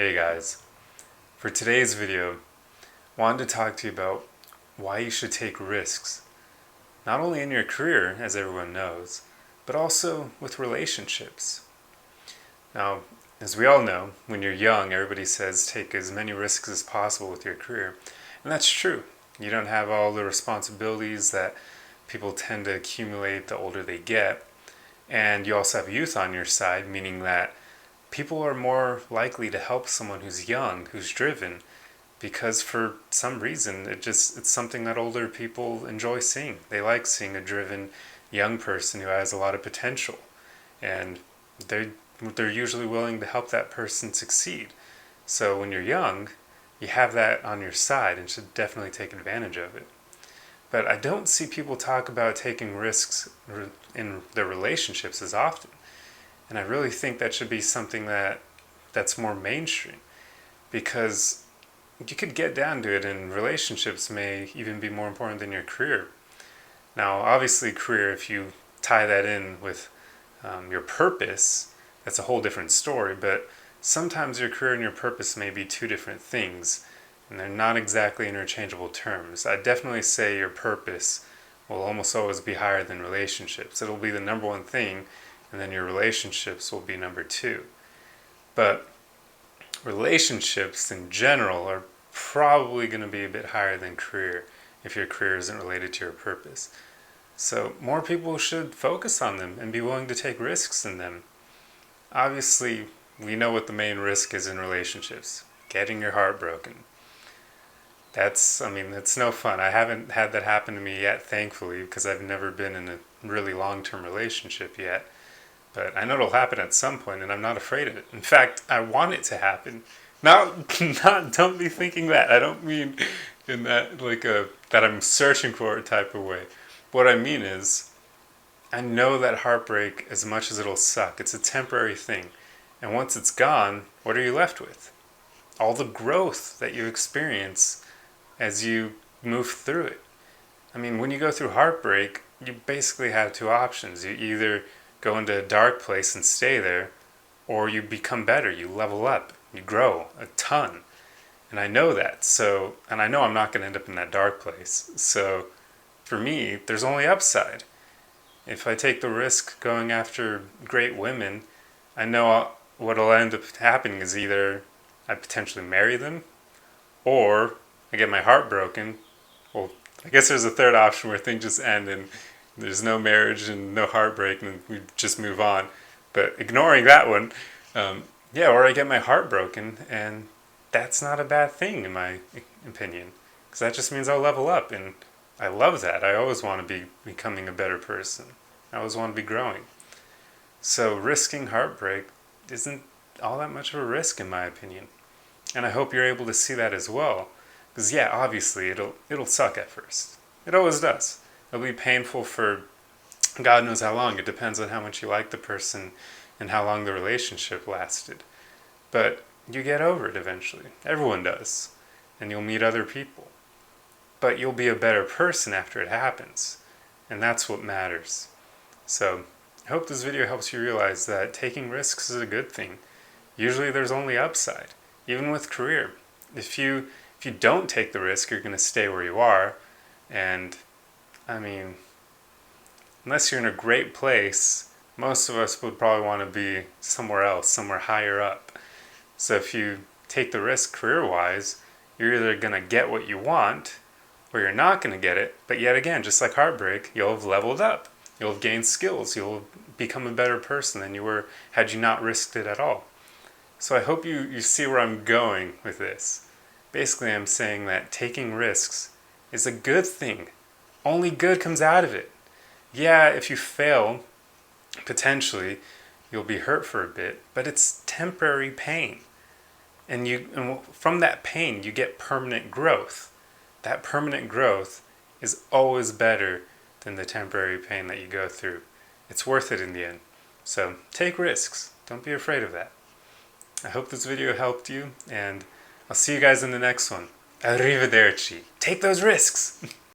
Hey guys, for today's video, I wanted to talk to you about why you should take risks, not only in your career, as everyone knows, but also with relationships. Now, as we all know, when you're young, everybody says take as many risks as possible with your career, and that's true. You don't have all the responsibilities that people tend to accumulate the older they get, and you also have youth on your side, meaning that people are more likely to help someone who's young, who's driven, because for some reason it's something that older people enjoy seeing. They like seeing a driven young person who has a lot of potential, and they're usually willing to help that person succeed. So when you're young, you have that on your side and should definitely take advantage of it. But I don't see people talk about taking risks in their relationships as often. And I really think that should be something that's more mainstream, because you could get down to it and relationships may even be more important than your career. Now, obviously career, if you tie that in with your purpose, that's a whole different story, but sometimes your career and your purpose may be two different things, and they're not exactly interchangeable terms. I'd definitely say your purpose will almost always be higher than relationships. It'll be the number one thing, and then your relationships will be number two. But relationships in general are probably going to be a bit higher than career if your career isn't related to your purpose. So more people should focus on them and be willing to take risks in them. Obviously, we know what the main risk is in relationships: getting your heart broken. That's no fun. I haven't had that happen to me yet, thankfully, because I've never been in a really long-term relationship yet. But I know it'll happen at some point, and I'm not afraid of it. In fact, I want it to happen. Don't be thinking that. I don't mean in that that I'm searching for it type of way. What I mean is, I know that heartbreak, as much as it'll suck, it's a temporary thing. And once it's gone, what are you left with? All the growth that you experience as you move through it. I mean, when you go through heartbreak, you basically have two options. You either go into a dark place and stay there, or you become better, you level up, you grow a ton. And I know that, and I know I'm not going to end up in that dark place. So for me, there's only upside. If I take the risk going after great women, I know what'll end up happening is either I potentially marry them, or I get my heart broken. Well, I guess there's a third option where things just end and there's no marriage and no heartbreak and we just move on. But ignoring that one, or I get my heart broken, and that's not a bad thing in my opinion, because that just means I'll level up, and I love that. I always want to be becoming a better person. I always want to be growing. So risking heartbreak isn't all that much of a risk in my opinion. And I hope you're able to see that as well. Because obviously it'll suck at first. It always does. It'll be painful for God knows how long. It depends on how much you like the person and how long the relationship lasted. But you get over it eventually. Everyone does. And you'll meet other people. But you'll be a better person after it happens. And that's what matters. So I hope this video helps you realize that taking risks is a good thing. Usually there's only upside. Even with career. If you don't take the risk, you're going to stay where you are. And unless you're in a great place, most of us would probably want to be somewhere else, somewhere higher up. So if you take the risk career-wise, you're either going to get what you want, or you're not going to get it. But yet again, just like heartbreak, you'll have leveled up. You'll have gained skills. You'll become a better person than you were had you not risked it at all. So I hope you see where I'm going with this. Basically, I'm saying that taking risks is a good thing. Only good comes out of it. Yeah, if you fail, potentially, you'll be hurt for a bit, but it's temporary pain. And from that pain, you get permanent growth. That permanent growth is always better than the temporary pain that you go through. It's worth it in the end. So take risks. Don't be afraid of that. I hope this video helped you, and I'll see you guys in the next one. Arrivederci. Take those risks!